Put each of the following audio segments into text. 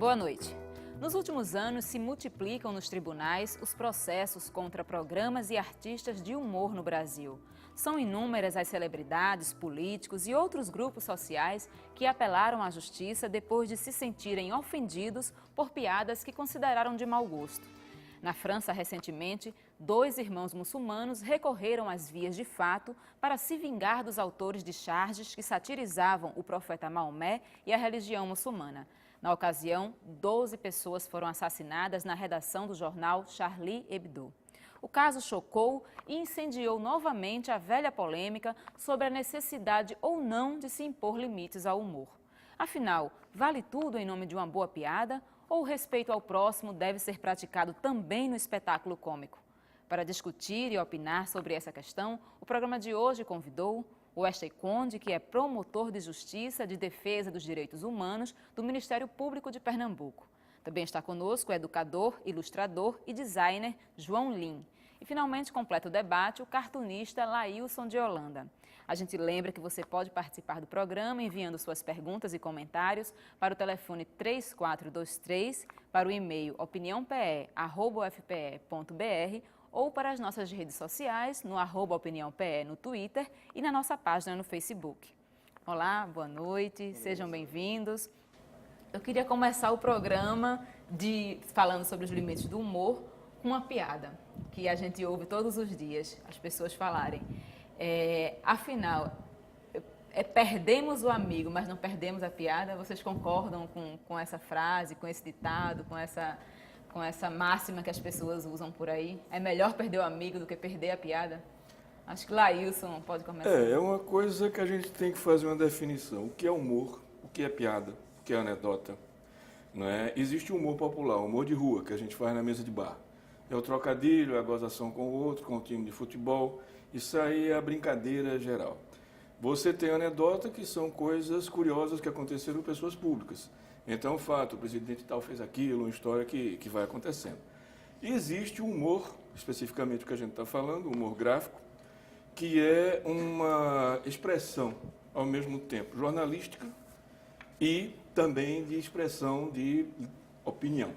Boa noite. Nos últimos anos, se multiplicam nos tribunais os processos contra programas e artistas de humor no Brasil. São inúmeras as celebridades, políticos e outros grupos sociais que apelaram à justiça depois de se sentirem ofendidos por piadas que consideraram de mau gosto. Na França, recentemente, 2 irmãos muçulmanos recorreram às vias de fato para se vingar dos autores de charges que satirizavam o profeta Maomé e a religião muçulmana. Na ocasião, 12 pessoas foram assassinadas na redação do jornal Charlie Hebdo. O caso chocou e incendiou novamente a velha polêmica sobre a necessidade ou não de se impor limites ao humor. Afinal, vale tudo em nome de uma boa piada? Ou o respeito ao próximo deve ser praticado também no espetáculo cômico? Para discutir e opinar sobre essa questão, o programa de hoje convidou o Wesley Conde, que é promotor de justiça de defesa dos direitos humanos do Ministério Público de Pernambuco. Também está conosco o educador, ilustrador e designer João Lim. E, finalmente, completa o debate o cartunista Laílson de Holanda. A gente lembra que você pode participar do programa enviando suas perguntas e comentários para o telefone 3423, para o e-mail opiniãope@ufpe.br ou para as nossas redes sociais, no @opiniãope no Twitter e na nossa página no Facebook. Olá, boa noite, sejam bem-vindos. Eu queria começar o programa falando sobre os limites do humor com uma piada que a gente ouve todos os dias, as pessoas falarem. Afinal, perdemos o amigo, mas não perdemos a piada? Vocês concordam com essa frase, com esse ditado, com essa máxima que as pessoas usam por aí? É melhor perder o amigo do que perder a piada? Acho que Laílson pode começar. É uma coisa que a gente tem que fazer uma definição. O que é humor? O que é piada? O que é anedota? Não é? Existe o humor popular, o humor de rua, que a gente faz na mesa de bar. É o trocadilho, é a gozação com o outro, com o time de futebol. Isso aí é a brincadeira geral. Você tem anedota, que são coisas curiosas que aconteceram com pessoas públicas. Então, fato, o presidente tal fez aquilo, uma história que vai acontecendo. E existe o humor, especificamente o que a gente está falando, o humor gráfico, que é uma expressão, ao mesmo tempo, jornalística e também de expressão de opinião.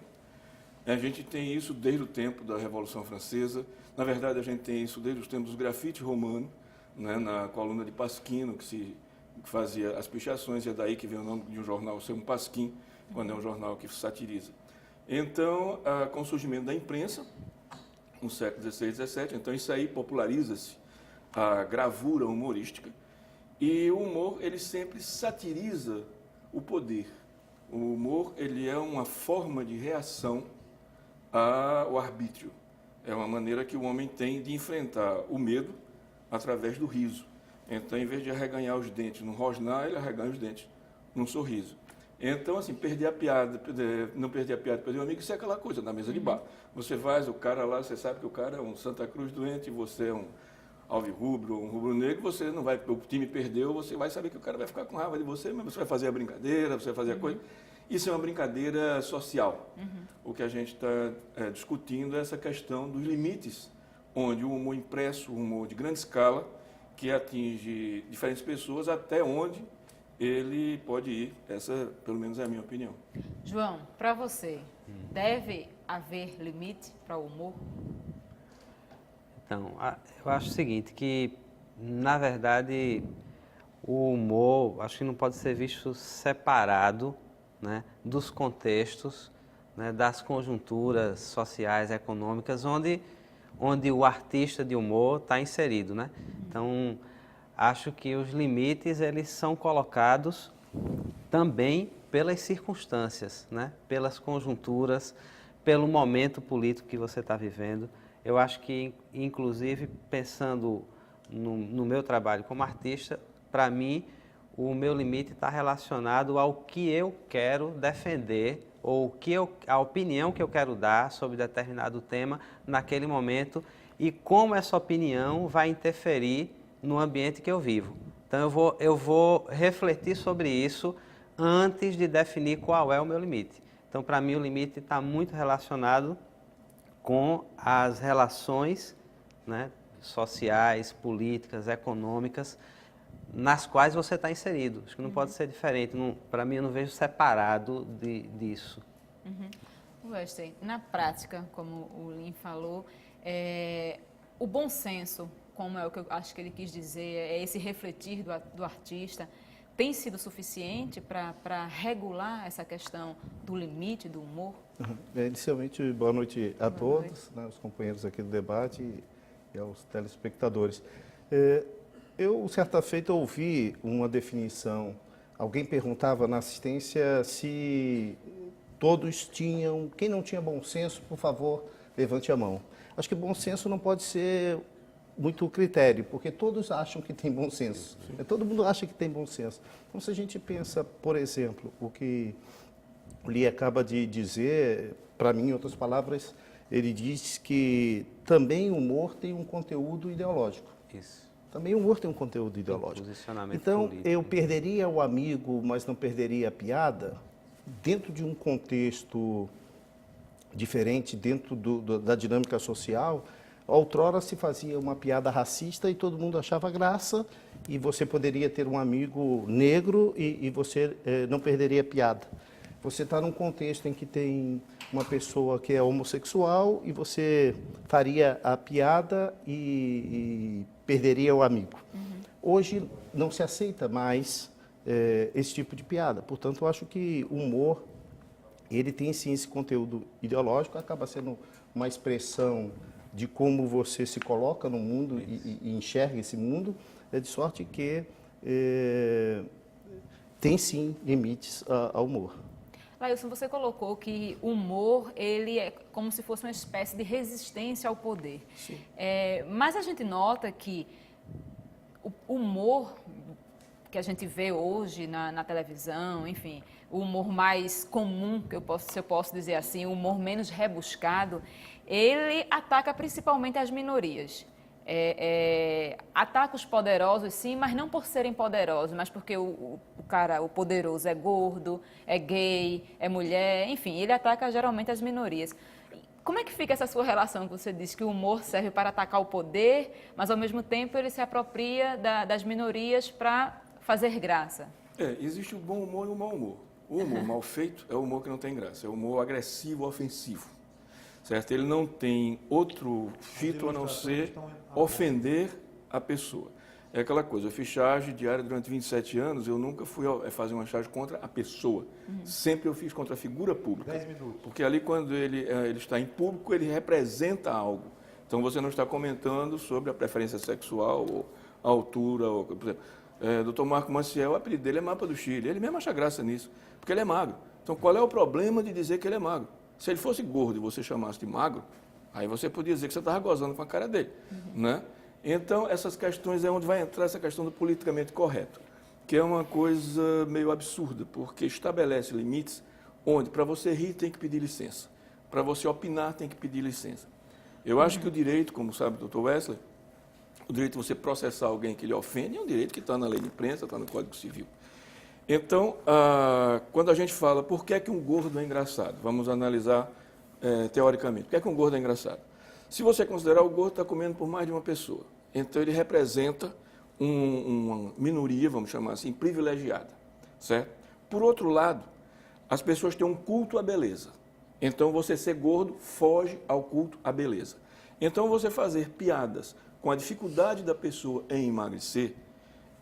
A gente tem isso desde o tempo da Revolução Francesa. Na verdade, a gente tem isso desde os tempos dos grafites romanos, né, na coluna de Pasquino, que fazia as pichações, e é daí que vem o nome de um jornal ser um pasquim, quando é um jornal que satiriza. Então, com o surgimento da imprensa, no século XVI e XVII, então isso aí populariza-se a gravura humorística, e o humor, ele sempre satiriza o poder. O humor, ele é uma forma de reação ao arbítrio. É uma maneira que o homem tem de enfrentar o medo através do riso. Então, em vez de arreganhar os dentes num rosnar, ele arreganha os dentes num sorriso. Então, assim, perder a piada, não perder a piada, perder o amigo, isso é aquela coisa na mesa de bar. Você faz o cara lá, você sabe que o cara é um Santa Cruz doente, você é um alvirrubro, um rubro-negro, você não vai, o time perdeu, você vai saber que o cara vai ficar com raiva de você, mas você vai fazer a brincadeira, você vai fazer a coisa. Isso é uma brincadeira social. O que a gente está discutindo é essa questão dos limites, onde o humor impresso, o humor de grande escala, que atinge diferentes pessoas, até onde ele pode ir. Essa, pelo menos, é a minha opinião. João, para você, deve haver limite para o humor? Então, eu acho o seguinte, que, na verdade, o humor, acho que não pode ser visto separado, né, dos contextos, né, das conjunturas sociais, econômicas, onde o artista de humor está inserido, né? Então, acho que os limites, eles são colocados também pelas circunstâncias, né? Pelas conjunturas, pelo momento político que você está vivendo. Eu acho que, inclusive, pensando no meu trabalho como artista, para mim, o meu limite está relacionado ao que eu quero defender ou a opinião que eu quero dar sobre determinado tema naquele momento e como essa opinião vai interferir no ambiente que eu vivo. Então, eu vou refletir sobre isso antes de definir qual é o meu limite. Então, para mim, o limite está muito relacionado com as relações, né, sociais, políticas, econômicas, nas quais você está inserido. Acho que não pode ser diferente. Para mim, eu não vejo separado disso. Wesley, na prática, como o Lin falou, o bom senso, como é o que eu acho que ele quis dizer, é esse refletir do artista, tem sido suficiente para regular essa questão do limite do humor? Inicialmente, boa noite a todos, né, os companheiros aqui do debate e aos telespectadores. Eu, certa feita, ouvi uma definição. Alguém perguntava na assistência se todos tinham... Quem não tinha bom senso, por favor, levante a mão. Acho que bom senso não pode ser muito critério, porque todos acham que tem bom senso. Todo mundo acha que tem bom senso. Então, se a gente pensa, por exemplo, o que o Li acaba de dizer, para mim, em outras palavras, ele diz que também o humor tem um conteúdo ideológico. Isso. Também o humor tem um conteúdo ideológico. Então, político. eu perderia o amigo, mas não perderia a piada, dentro de um contexto diferente, dentro da dinâmica social. Outrora se fazia uma piada racista e todo mundo achava graça, e você poderia ter um amigo negro e você não perderia a piada. Você está num contexto em que tem uma pessoa que é homossexual e você faria a piada e perderia o amigo. Hoje não se aceita mais esse tipo de piada. Portanto, eu acho que o humor, ele tem sim esse conteúdo ideológico, acaba sendo uma expressão de como você se coloca no mundo e enxerga esse mundo, de sorte que tem sim limites ao humor. Lailson, você colocou que o humor, ele é como se fosse uma espécie de resistência ao poder. Sim. Mas a gente nota que o humor que a gente vê hoje na televisão, enfim, o humor mais comum, se eu posso dizer assim, o humor menos rebuscado, ele ataca principalmente as minorias. Ataca os poderosos, sim, mas não por serem poderosos, mas porque o poderoso é gordo, é gay, é mulher, enfim, ele ataca geralmente as minorias. Como é que fica essa sua relação que você disse que o humor serve para atacar o poder, mas ao mesmo tempo ele se apropria das minorias para fazer graça? Existe o bom humor e o mau humor. O humor mal feito é o humor que não tem graça, é o humor agressivo, ofensivo. Certo? Ele não tem outro fito a não ser ofender a pessoa. É aquela coisa, eu fiz charge diária durante 27 anos, eu nunca fui fazer uma charge contra a pessoa. Sempre eu fiz contra a figura pública. 10 minutos. Porque ali, quando ele está em público, ele representa algo. Então, você não está comentando sobre a preferência sexual, ou a altura, ou, por exemplo, Dr. Marco Maciel, o apelido dele é Mapa do Chile. Ele mesmo acha graça nisso, porque ele é magro. Então, qual é o problema de dizer que ele é magro? Se ele fosse gordo e você chamasse de magro, aí você podia dizer que você estava gozando com a cara dele, né? Então, essas questões é onde vai entrar essa questão do politicamente correto, que é uma coisa meio absurda, porque estabelece limites onde, para você rir, tem que pedir licença. Para você opinar, tem que pedir licença. Eu acho que o direito, como sabe o Dr. Wesley, o direito de você processar alguém que lhe ofende é um direito que está na lei de imprensa, está no Código Civil. Então, quando a gente fala por que é que um gordo é engraçado, vamos analisar teoricamente, por que é que um gordo é engraçado? Se você considerar o gordo está comendo por mais de uma pessoa, então ele representa uma minoria, vamos chamar assim, privilegiada, certo? Por outro lado, as pessoas têm um culto à beleza, então você ser gordo foge ao culto à beleza. Então você fazer piadas com a dificuldade da pessoa em emagrecer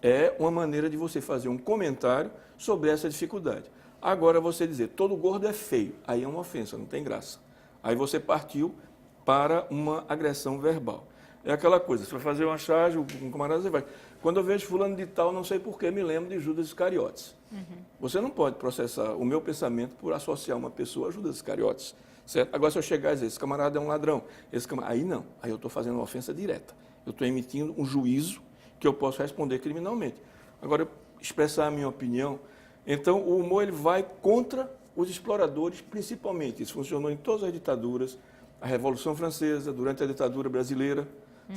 é uma maneira de você fazer um comentário sobre essa dificuldade. Agora, você dizer, todo gordo é feio, aí é uma ofensa, não tem graça. Aí você partiu para uma agressão verbal. É aquela coisa, você vai fazer uma charge, um camarada, você vai. Quando eu vejo fulano de tal, não sei porquê, me lembro de Judas Iscariotes. Você não pode processar o meu pensamento por associar uma pessoa a Judas Iscariotes. Certo? Agora, se eu chegar e dizer, esse camarada é um ladrão, aí não, aí eu estou fazendo uma ofensa direta. Eu estou emitindo um juízo que eu posso responder criminalmente. Agora, expressar a minha opinião, então o humor ele vai contra os exploradores, principalmente. Isso funcionou em todas as ditaduras, a Revolução Francesa, durante a ditadura brasileira,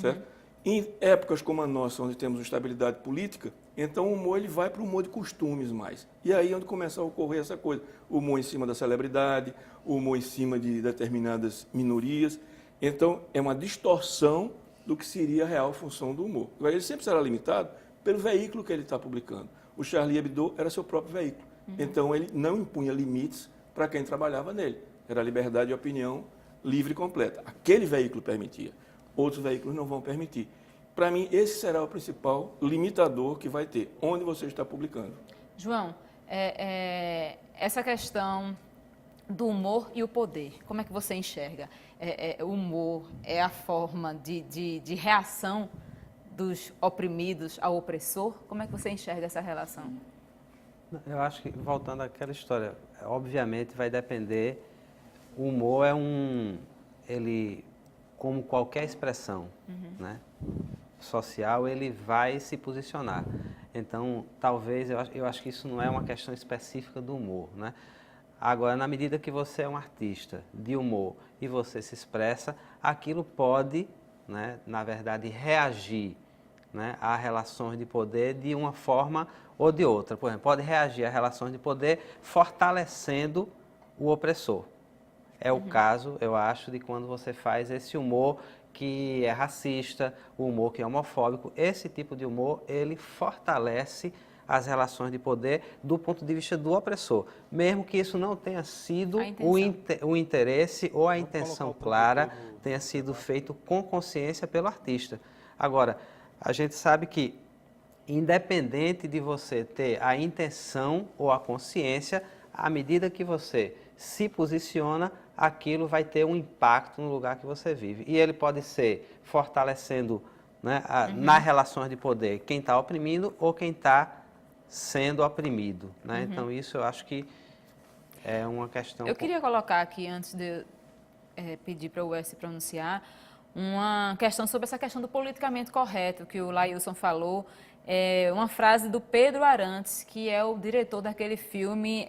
certo? Em épocas como a nossa, onde temos instabilidade política, então o humor ele vai para o humor de costumes mais. E aí é onde começa a ocorrer essa coisa, o humor em cima da celebridade, o humor em cima de determinadas minorias. Então, é uma distorção do que seria a real função do humor. Agora, ele sempre será limitado pelo veículo que ele está publicando. O Charlie Hebdo era seu próprio veículo. Então, ele não impunha limites para quem trabalhava nele. Era a liberdade de opinião livre e completa. Aquele veículo permitia, outros veículos não vão permitir. Para mim, esse será o principal limitador que vai ter, onde você está publicando. João, essa questão do humor e o poder, como é que você enxerga? O humor é a forma de reação dos oprimidos ao opressor? Como é que você enxerga essa relação? Eu acho que, voltando àquela história, obviamente vai depender, o humor ele, como qualquer expressão, né, social, ele vai se posicionar. Então, talvez, eu acho que isso não é uma questão específica do humor, né? Agora, na medida que você é um artista de humor e você se expressa, aquilo pode, né, na verdade, reagir, né, a relações de poder de uma forma ou de outra. Por exemplo, pode reagir a relações de poder fortalecendo o opressor. É o caso, eu acho, de quando você faz esse humor que é racista, o humor que é homofóbico. Esse tipo de humor, ele fortalece as relações de poder do ponto de vista do opressor, mesmo que isso não tenha sido o interesse ou a intenção clara, tenha sido feito com consciência pelo artista. Agora, a gente sabe que, independente de você ter a intenção ou a consciência, à medida que você se posiciona, aquilo vai ter um impacto no lugar que você vive. E ele pode ser fortalecendo, né, nas relações de poder quem está oprimindo ou quem está sendo oprimido, né? Então, isso eu acho que é uma questão... Eu queria colocar aqui, antes de pedir para o Wes se pronunciar, uma questão sobre essa questão do politicamente correto, que o Lailson falou, uma frase do Pedro Arantes, que é o diretor daquele filme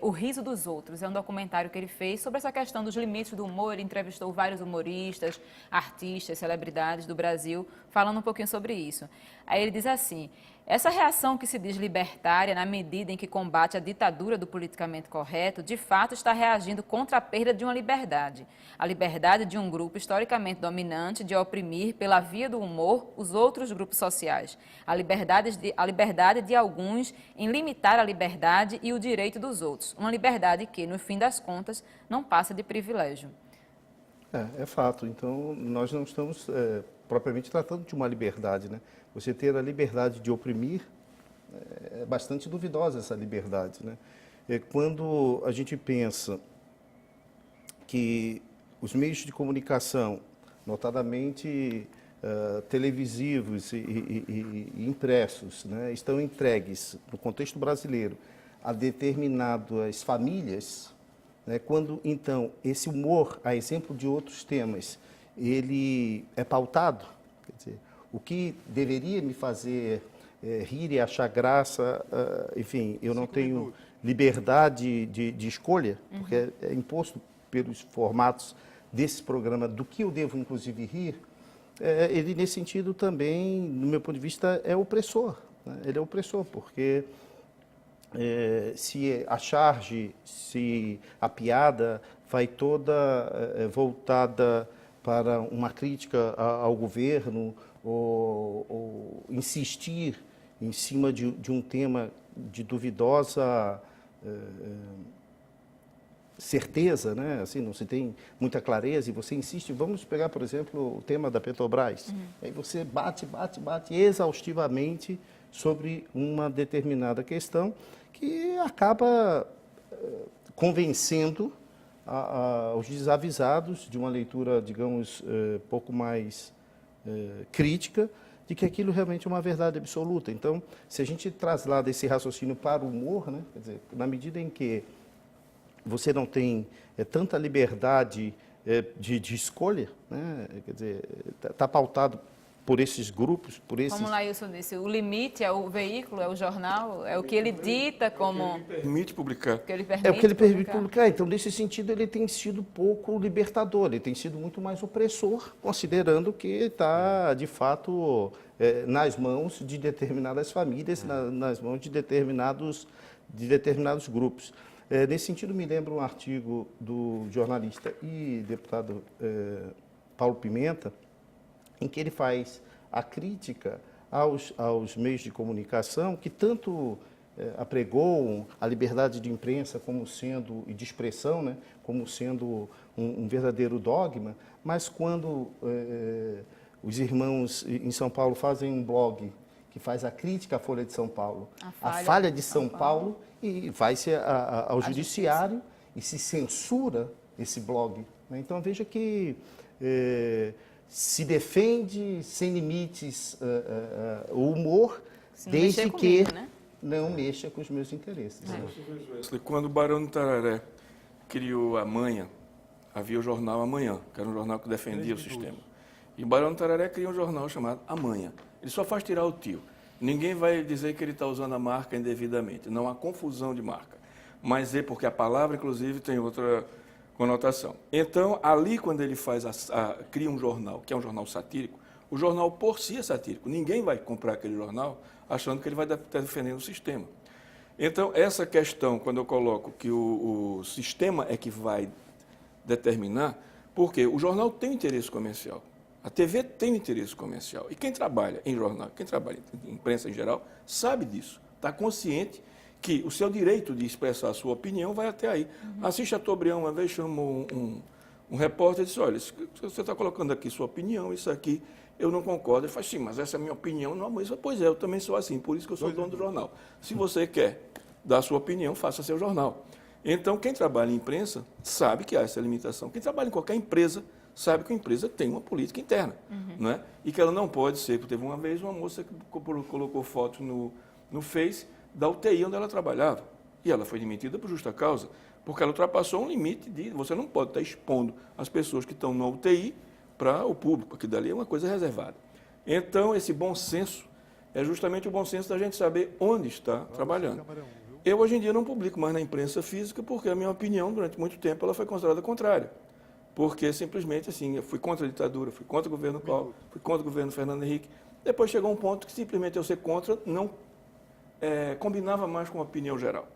O Riso dos Outros. É um documentário que ele fez sobre essa questão dos limites do humor. Ele entrevistou vários humoristas, artistas, celebridades do Brasil, falando um pouquinho sobre isso. Aí ele diz assim: essa reação que se diz libertária, na medida em que combate a ditadura do politicamente correto, de fato está reagindo contra a perda de uma liberdade. A liberdade de um grupo historicamente dominante de oprimir, pela via do humor, os outros grupos sociais. A liberdade de alguns em limitar a liberdade e o direito dos outros. Uma liberdade que, no fim das contas, não passa de privilégio. É fato. Então, nós não estamos propriamente tratando de uma liberdade, né? Você ter a liberdade de oprimir, é bastante duvidosa essa liberdade, né? Quando a gente pensa que os meios de comunicação, notadamente televisivos e impressos, né, estão entregues, no contexto brasileiro, a determinadas famílias, né, quando, então, esse humor, a exemplo de outros temas, ele é pautado, quer dizer, o que deveria me fazer rir e achar graça, enfim, eu não tenho liberdade de escolha, porque é imposto pelos formatos desse programa do que eu devo, inclusive, rir, ele, nesse sentido, também, no meu ponto de vista, é opressor, né? Ele é opressor, porque se a charge, se a piada vai toda voltada para uma crítica ao governo, ou insistir em cima de um tema de duvidosa certeza, né? Assim, não se tem muita clareza, e você insiste, vamos pegar, por exemplo, o tema da Petrobras. Aí você bate exaustivamente sobre uma determinada questão que acaba convencendo os desavisados de uma leitura, digamos, pouco mais crítica, de que aquilo realmente é uma verdade absoluta. Então, se a gente traslada esse raciocínio para o humor, né, quer dizer, na medida em que você não tem tanta liberdade de escolha, né, quer dizer, está pautado por esses grupos, por esses... Como o Lailson disse, o limite é o veículo, é o jornal, é o que ele dita como... O que ele permite publicar. O que ele permite É o que ele permite publicar. Então, nesse sentido, ele tem sido pouco libertador, ele tem sido muito mais opressor, considerando que está, de fato, nas mãos de determinadas famílias, nas mãos de determinados grupos. Nesse sentido, me lembra um artigo do jornalista e deputado Paulo Pimenta, em que ele faz a crítica aos meios de comunicação que tanto apregou a liberdade de imprensa como sendo, e de expressão, né, como sendo um verdadeiro dogma, mas quando os irmãos em São Paulo fazem um blog que faz a crítica à Folha de São Paulo, a falha de São Paulo, e vai-se ao judiciário e se censura esse blog. Né? Então veja que se defende sem limites o humor, desde que não mexa com os meus interesses. Quando o Barão do Tararé criou a Manha, havia o jornal Amanhã, que era um jornal que defendia o sistema. E o Barão do Tararé criou um jornal chamado Amanhã. Ele só faz tirar o tio. Ninguém vai dizer que ele está usando a marca indevidamente. Não há confusão de marca. Mas é porque a palavra, inclusive, tem outra conotação. Então, ali, quando ele cria um jornal, que é um jornal satírico, o jornal por si é satírico. Ninguém vai comprar aquele jornal achando que ele vai estar defendendo o sistema. Então, essa questão, quando eu coloco que o sistema é que vai determinar, porque o jornal tem interesse comercial. A TV tem interesse comercial. E quem trabalha em jornal, quem trabalha em imprensa em geral, sabe disso. Está consciente que o seu direito de expressar a sua opinião vai até aí. Assiste a Tobrião uma vez, chamou um repórter e disse, olha, você está colocando aqui sua opinião, isso aqui eu não concordo. Ele fala, sim, mas essa é a minha opinião. Não, mas, pois é, eu também sou assim, por isso que eu sou dono do jornal. Se você quer dar a sua opinião, faça seu jornal. Então, quem trabalha em imprensa sabe que há essa limitação. Quem trabalha em qualquer empresa sabe que a empresa tem uma política interna, não é? E que ela não pode ser, porque teve uma vez uma moça que colocou foto no Face da UTI onde ela trabalhava, e ela foi demitida por justa causa, porque ela ultrapassou um limite de, você não pode estar expondo as pessoas que estão na UTI para o público, porque dali é uma coisa reservada. Então, esse bom senso é justamente o bom senso da gente saber onde está trabalhando. Eu, hoje em dia, não publico mais na imprensa física, porque a minha opinião, durante muito tempo, ela foi considerada contrária. Porque, simplesmente, assim, eu fui contra a ditadura, fui contra o governo Paulo, fui contra o governo Fernando Henrique. Depois chegou um ponto que, simplesmente, eu ser contra não combinava mais com a opinião geral.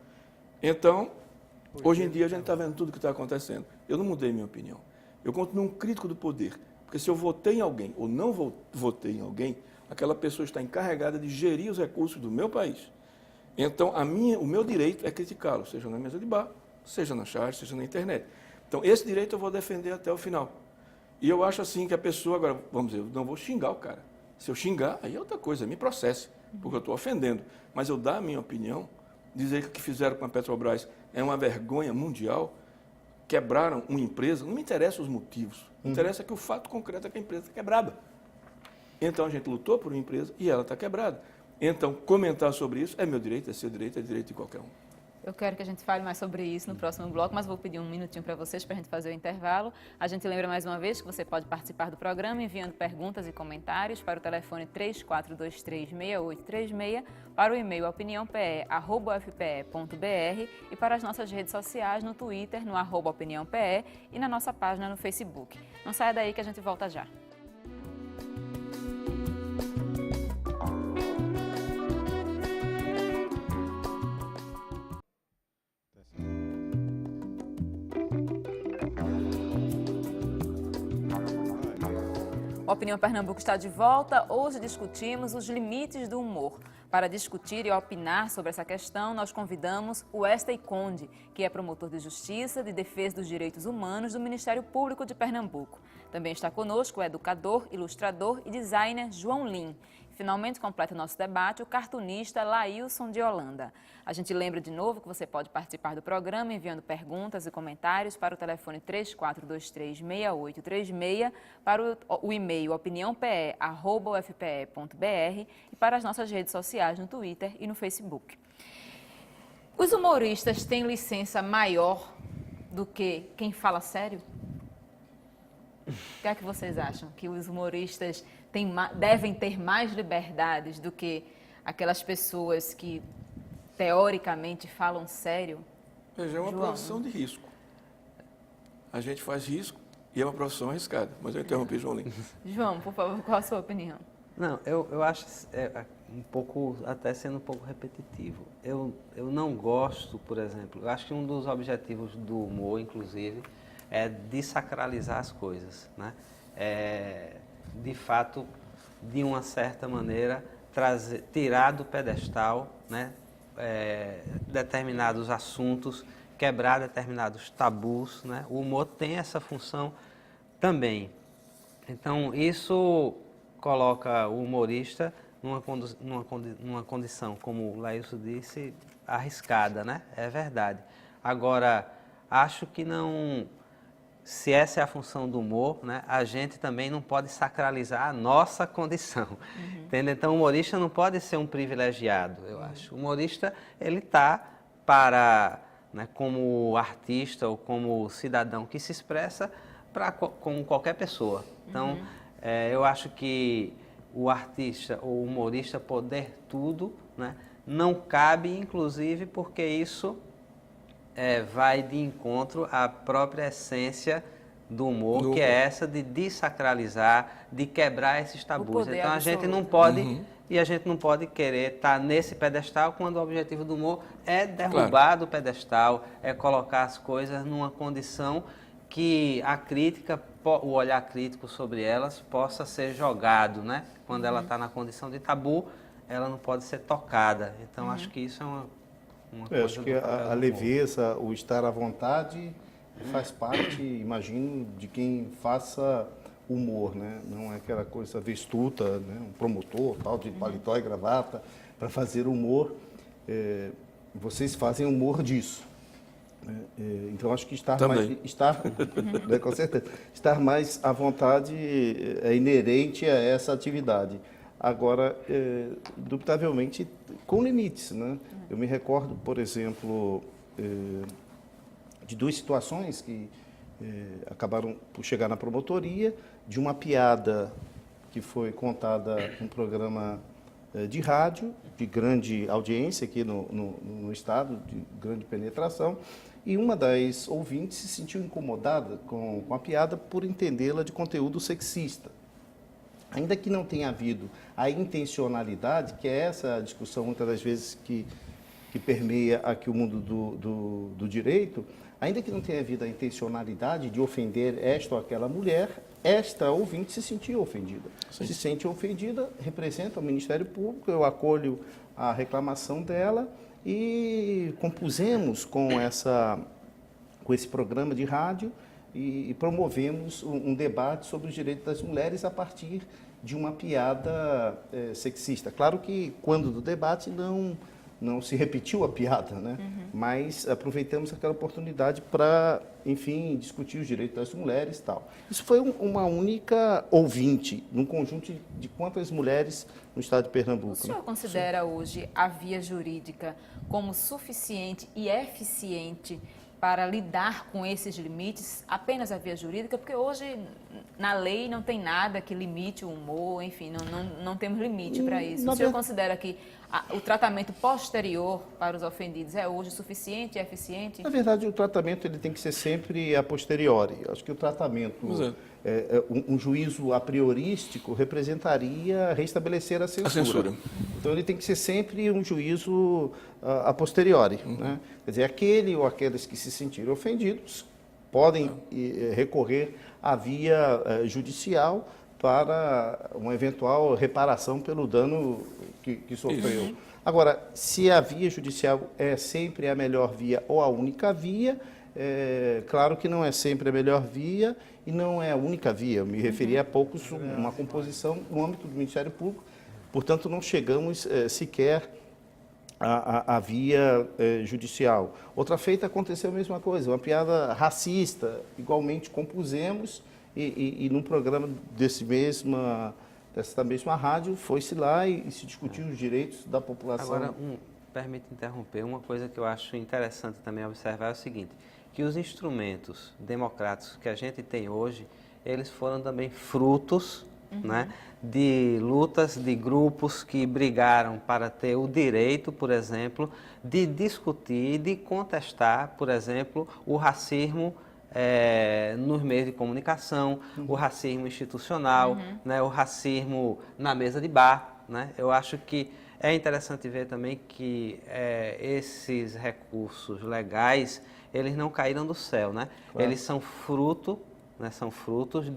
Então, hoje em dia, a gente está vendo tudo o que está acontecendo. Eu não mudei minha opinião. Eu continuo um crítico do poder. Porque se eu votei em alguém ou não votei em alguém, aquela pessoa está encarregada de gerir os recursos do meu país. Então, o meu direito é criticá-lo, seja na mesa de bar, seja na chat, seja na internet. Então, esse direito eu vou defender até o final. E eu acho assim que a pessoa, agora, vamos dizer, eu não vou xingar o cara. Se eu xingar, aí é outra coisa, me processe, porque eu estou ofendendo. Mas eu dar a minha opinião, dizer que o que fizeram com a Petrobras é uma vergonha mundial, quebraram uma empresa, não me interessa os motivos, me interessa que o fato concreto é que a empresa está quebrada. Então, a gente lutou por uma empresa e ela está quebrada. Então, comentar sobre isso é meu direito, é seu direito, é direito de qualquer um. Eu quero que a gente fale mais sobre isso no próximo bloco, mas vou pedir um minutinho para vocês, para a gente fazer o intervalo. A gente lembra mais uma vez que você pode participar do programa enviando perguntas e comentários para o telefone 34236836, para o e-mail opiniãope@ufpe.br e para as nossas redes sociais no Twitter, no @opiniãope e na nossa página no Facebook. Não saia daí que a gente volta já. A Opinião Pernambuco está de volta. Hoje discutimos os limites do humor. Para discutir e opinar sobre essa questão, nós convidamos o Wesley Conde, que é promotor de Justiça de Defesa dos Direitos Humanos do Ministério Público de Pernambuco. Também está conosco o educador, ilustrador e designer João Lim. Finalmente completa o nosso debate o cartunista Laílson de Holanda. A gente lembra de novo que você pode participar do programa enviando perguntas e comentários para o telefone 34236836, para o e-mail opiniãope@ufpe.br e para as nossas redes sociais no Twitter e no Facebook. Os humoristas têm licença maior do que quem fala sério? O que é que vocês acham? Que os humoristas devem ter mais liberdades do que aquelas pessoas que, teoricamente, falam sério? Veja, é uma profissão de risco. A gente faz risco e é uma profissão arriscada. Mas eu interrompi, João Lim. João, por favor, qual a sua opinião? Não, eu acho um pouco, até sendo um pouco repetitivo. Eu não gosto, por exemplo, eu acho que um dos objetivos do humor, inclusive, é desacralizar as coisas, né? De fato, de uma certa maneira, tirar do pedestal, né? determinados assuntos, quebrar determinados tabus, né? O humor tem essa função também. Então, isso coloca o humorista numa condição, como o Laílson disse, arriscada, né? É verdade. Agora, acho que não... Se essa é a função do humor, né, a gente também não pode sacralizar a nossa condição. Entende? Então, o humorista não pode ser um privilegiado, eu acho. O humorista, ele está para, né, como artista ou como cidadão que se expressa como qualquer pessoa. Então, eu acho que o artista ou o humorista poder tudo, né, não cabe, inclusive, porque isso vai de encontro à própria essência do humor, que é essa de desacralizar, de quebrar esses tabus. Então, a gente não pode, e a gente não pode querer estar nesse pedestal quando o objetivo do humor é derrubar do pedestal, é colocar as coisas numa condição que a crítica, o olhar crítico sobre elas possa ser jogado, né? Quando ela está na condição de tabu, ela não pode ser tocada. Então, acho que isso é uma coisa... Acho que a leveza, o estar à vontade, faz parte, imagino, de quem faça humor, né? Não é aquela coisa vestuta, né? Um promotor, tal, de paletó e gravata, para fazer humor. Vocês fazem humor disso. Então, acho que estar com certeza, estar mais à vontade é inerente a essa atividade. Agora, indubitavelmente, com limites, né? Eu me recordo, por exemplo, de duas situações que acabaram por chegar na promotoria, de uma piada que foi contada num programa de rádio, de grande audiência aqui no estado, de grande penetração, e uma das ouvintes se sentiu incomodada com a piada por entendê-la de conteúdo sexista. Ainda que não tenha havido a intencionalidade, que é essa discussão muitas das vezes que permeia aqui o mundo do direito, ainda que não tenha havido a intencionalidade de ofender esta ou aquela mulher, esta ouvinte se sentiu ofendida. Sim. Se sente ofendida, representa o Ministério Público, eu acolho a reclamação dela e compusemos com esse programa de rádio e promovemos um debate sobre os direitos das mulheres a partir de uma piada sexista. Claro que, quando do debate, não se repetiu a piada, né? Mas aproveitamos aquela oportunidade para, enfim, discutir os direitos das mulheres e tal. Isso foi uma única ouvinte, num conjunto de quantas mulheres no estado de Pernambuco. O senhor considera hoje a via jurídica como suficiente e eficiente para lidar com esses limites, apenas a via jurídica? Porque hoje, na lei, não tem nada que limite o humor, enfim, não temos limite para isso. O senhor considera que o tratamento posterior para os ofendidos é hoje suficiente e eficiente? Na verdade, o tratamento ele tem que ser sempre a posteriori. Acho que o tratamento, um juízo a priorístico, representaria restabelecer a censura. Então, ele tem que ser sempre um juízo a posteriori. Né? Quer dizer, aquele ou aqueles que se sentiram ofendidos podem recorrer à via judicial para uma eventual reparação pelo dano que sofreu. Isso. Agora, se a via judicial é sempre a melhor via ou a única via, claro que não é sempre a melhor via e não é a única via. Eu me referi há pouco a uma composição no âmbito do Ministério Público, portanto, não chegamos sequer à via judicial. Outra feita aconteceu a mesma coisa, uma piada racista, igualmente compusemos e num programa dessa mesma rádio foi-se lá e se discutiu os direitos da população. Agora, permite interromper, uma coisa que eu acho interessante também observar é o seguinte, que os instrumentos democráticos que a gente tem hoje, eles foram também frutos né, de lutas de grupos que brigaram para ter o direito, por exemplo, de discutir, de contestar, por exemplo, o racismo nos meios de comunicação, o racismo institucional, né, o racismo na mesa de bar. Né? Eu acho que é interessante ver também que esses recursos legais, eles não caíram do céu, né? Claro. Eles são frutos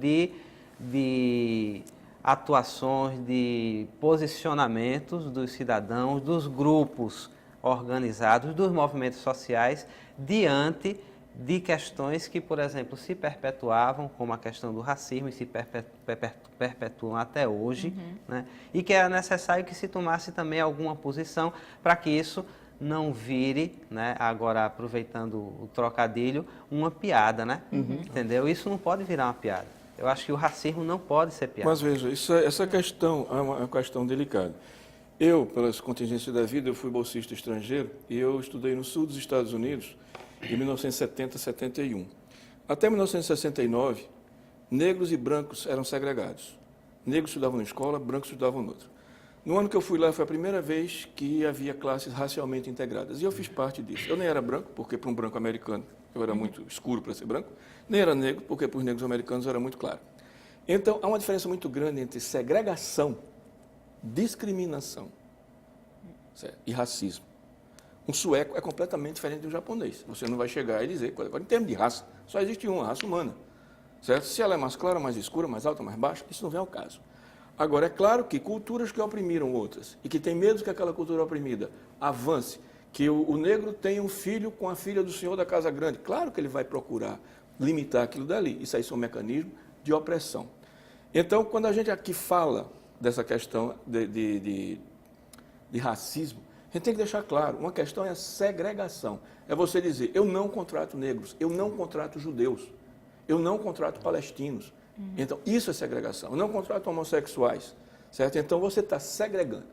de atuações, de posicionamentos dos cidadãos, dos grupos organizados, dos movimentos sociais, diante de questões que, por exemplo, se perpetuavam, como a questão do racismo, e se perpetuam até hoje, né? E que era necessário que se tomasse também alguma posição para que isso não vire, né, agora aproveitando o trocadilho, uma piada, né? Entendeu? Isso não pode virar uma piada. Eu acho que o racismo não pode ser piada. Mas veja, essa questão é uma questão delicada. Eu, pelas contingências da vida, eu fui bolsista estrangeiro e eu estudei no sul dos Estados Unidos em 1970, 71. Até 1969, negros e brancos eram segregados. Negros estudavam na escola, brancos estudavam noutra. No ano que eu fui lá, foi a primeira vez que havia classes racialmente integradas. E eu fiz parte disso. Eu nem era branco, porque para um branco americano eu era muito escuro para ser branco. Nem era negro, porque para os negros americanos eu era muito claro. Então, há uma diferença muito grande entre segregação, discriminação, certo, e racismo. Um sueco é completamente diferente do japonês. Você não vai chegar e dizer, agora, em termos de raça, só existe uma, a raça humana. Certo? Se ela é mais clara, mais escura, mais alta, mais baixa, isso não vem ao caso. Agora, é claro que culturas que oprimiram outras e que têm medo que aquela cultura oprimida avance, que o negro tenha um filho com a filha do senhor da Casa Grande, claro que ele vai procurar limitar aquilo dali. Isso aí são mecanismos de opressão. Então, quando a gente aqui fala dessa questão de racismo, a gente tem que deixar claro, uma questão é a segregação. É você dizer, eu não contrato negros, eu não contrato judeus, eu não contrato palestinos. Então, isso é segregação. Eu não contrato homossexuais, certo? Então, você está segregando,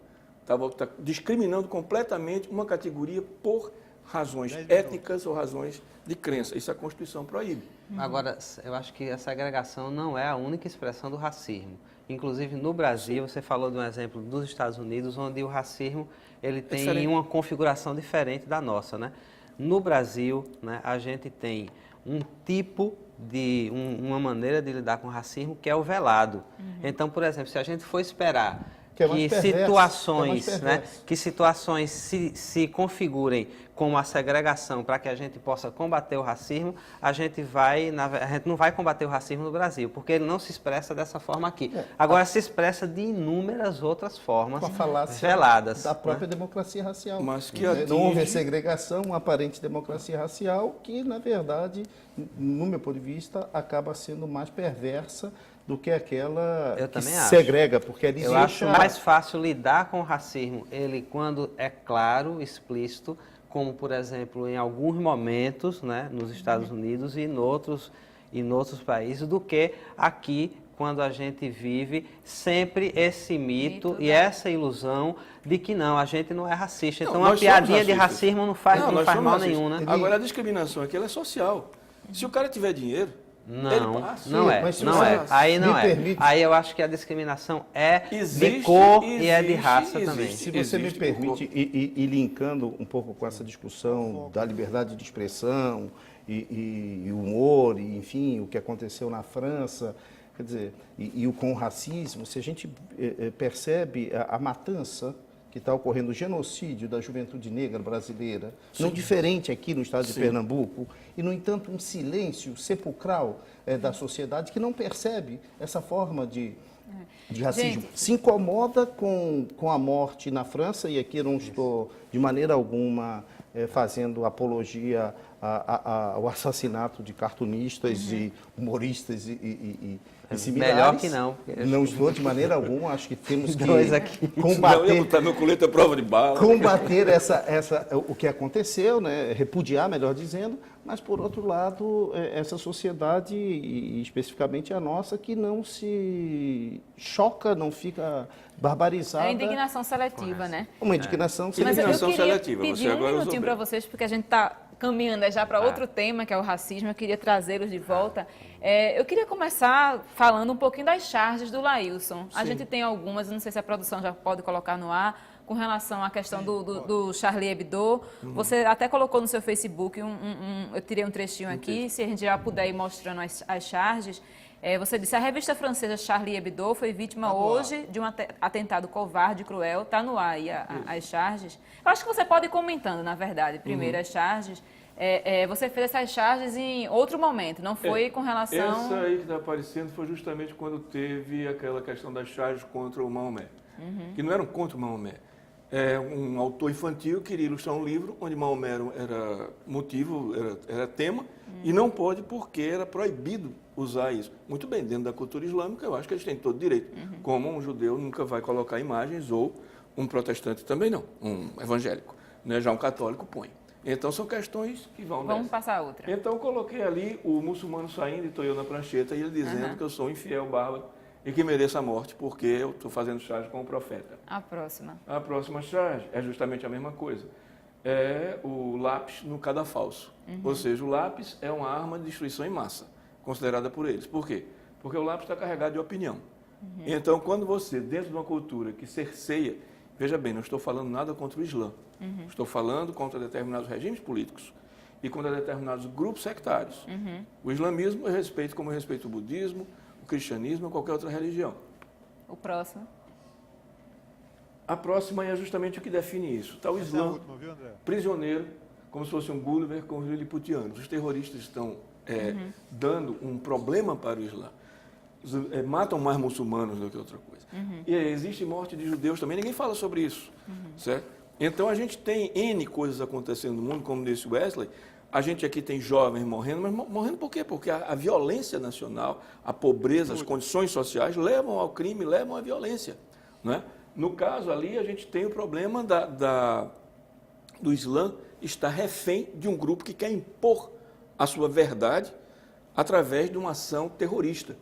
está discriminando completamente uma categoria por razões étnicas ou razões de crença. Isso a Constituição proíbe. Agora, eu acho que a segregação não é a única expressão do racismo. Inclusive, no Brasil, você falou de um exemplo dos Estados Unidos, onde o racismo ele tem diferente. uma configuração diferente da nossa, né? No Brasil, né, a gente tem um tipo de uma maneira de lidar com o racismo que é o velado. Então, por exemplo, se a gente for esperar Que é mais perverso, que situações se configurem como a segregação para que a gente possa combater o racismo, a gente não vai combater o racismo no Brasil, porque ele não se expressa dessa forma aqui. Agora se expressa de inúmeras outras formas Com a falácia veladas. da própria democracia racial. Mas que Não houve atinge- segregação, uma aparente democracia racial que, na verdade, no meu ponto de vista, acaba sendo mais perversa do que aquela Eu que também acho. segrega, porque ele Eu deixa... acho mais fácil lidar com o racismo, ele quando é claro, explícito, como, por exemplo, em alguns momentos, né, nos Estados Unidos e em outros países, do que aqui, quando a gente vive sempre esse mito e essa ilusão de que não, a gente não é racista. Então, Não, uma nós somos piadinha de racistas. racismo não faz nós somos mal racistas. nenhum, né? Agora, a discriminação aqui ela é social. Se o cara tiver dinheiro, ele Não, passa. não é, mas se não você é. Aí não me é. permite- Aí eu acho que a discriminação é de Existe, cor e é de existe, raça existe. também. Se você me Existe permite, e linkando um pouco com essa discussão da liberdade de expressão e humor, e enfim, o que aconteceu na França, quer dizer, com o racismo, se a gente percebe a matança que está ocorrendo, o genocídio da juventude negra brasileira, não diferente aqui no estado de Pernambuco, e, no entanto, um silêncio sepulcral da sociedade que não percebe essa forma de racismo. Gente. Se incomoda com a morte na França, e aqui eu não estou de maneira alguma fazendo apologia ao assassinato de cartunistas e humoristas e similares. Melhor que não. porque- Não estou de maneira alguma, acho que temos que Dois aqui. Não, eu ia combater, botar meu colete à prova de bala. combater o que aconteceu, né? Repudiar, melhor dizendo, mas, por outro lado, essa sociedade, e especificamente a nossa, que não se choca, não fica barbarizada. É a indignação seletiva, né? Uma indignação Mas eu Indignação queria seletiva, pedir você um agora usou minutinho bem. para vocês, porque a gente está caminhando já para outro tema, que é o racismo. Eu queria trazê-los de volta. Eu queria começar falando um pouquinho das charges do Laílson. A gente tem algumas, eu não sei se a produção já pode colocar no ar, com relação à questão do Charlie Hebdo. Você até colocou no seu Facebook, eu tirei um trechinho aqui, se a gente já puder ir mostrando as charges. Você disse, a revista francesa Charlie Hebdo foi vítima hoje de um atentado covarde e cruel. Está no ar aí as charges. Eu acho que você pode ir comentando, na verdade, primeiro as charges. Você fez essas charges em outro momento, não foi com relação... Essa aí que está aparecendo foi justamente quando teve aquela questão das charges contra o Maomé. Que não eram contra o Maomé. um autor infantil queria ilustrar um livro onde Maomé era motivo, era tema, e não pôde porque era proibido usar isso. Muito bem, dentro da cultura islâmica, eu acho que eles têm todo direito. Como um judeu nunca vai colocar imagens, ou um protestante também não, um evangélico. Né? Já um católico põe. Então, são questões que vão Vamos nessa. passar a outra. Então, eu coloquei ali o muçulmano saindo e estou eu na prancheta, e ele dizendo que eu sou um infiel, bárbaro, e que mereço a morte, porque eu estou fazendo charge com o profeta. A próxima. A próxima charge é justamente a mesma coisa. É o lápis no cadafalso. Ou seja, o lápis é uma arma de destruição em massa, considerada por eles. Por quê? Porque o lápis está carregado de opinião. Então, quando você, dentro de uma cultura que cerceia, veja bem, não estou falando nada contra o Islã. Estou falando contra determinados regimes políticos e contra determinados grupos sectários. O islamismo eu respeito como eu respeito o budismo, o cristianismo ou qualquer outra religião. O próximo. A próxima é justamente o que define isso. Está o Essa é a Islã última, viu, André? prisioneiro, como se fosse um Gulliver com os liliputianos. Os terroristas estão dando um problema para o Islã. Matam mais muçulmanos do que outra coisa. E existe morte de judeus também, ninguém fala sobre isso. Certo? Então a gente tem N coisas acontecendo no mundo, como disse Wesley. A gente aqui tem jovens morrendo, mas morrendo por quê? Porque a violência nacional, a pobreza, as condições sociais levam ao crime, levam à violência. Né? No caso ali, a gente tem o problema do Islã estar refém de um grupo que quer impor a sua verdade através de uma ação terrorista.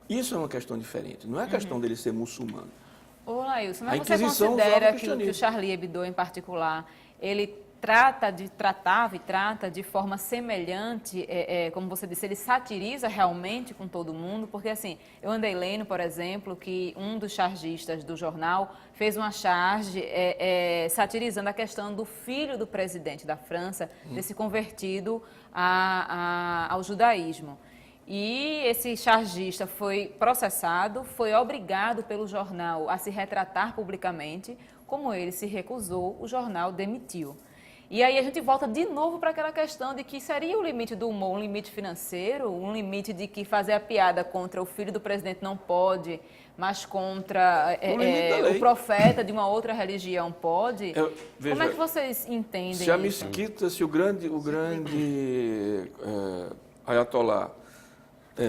Isso é uma questão diferente, não é a questão dele ser muçulmano. Ô, Lailson, mas A você Inquisição considera usava o que o cristianismo. Charlie Hebdo, em particular, ele tratava e trata de forma semelhante, como você disse, ele satiriza realmente com todo mundo? Porque, assim, eu andei lendo, por exemplo, que um dos chargistas do jornal fez uma charge satirizando a questão do filho do presidente da França ter se convertido ao judaísmo. E esse chargista foi processado, foi obrigado pelo jornal a se retratar publicamente. Como ele se recusou, o jornal demitiu. E aí a gente volta de novo para aquela questão de que seria o limite do humor, um limite financeiro, um limite de que fazer a piada contra o filho do presidente não pode, mas contra o profeta de uma outra religião pode. Como é que vocês entendem Se a isso? mesquita, se o grande ayatollah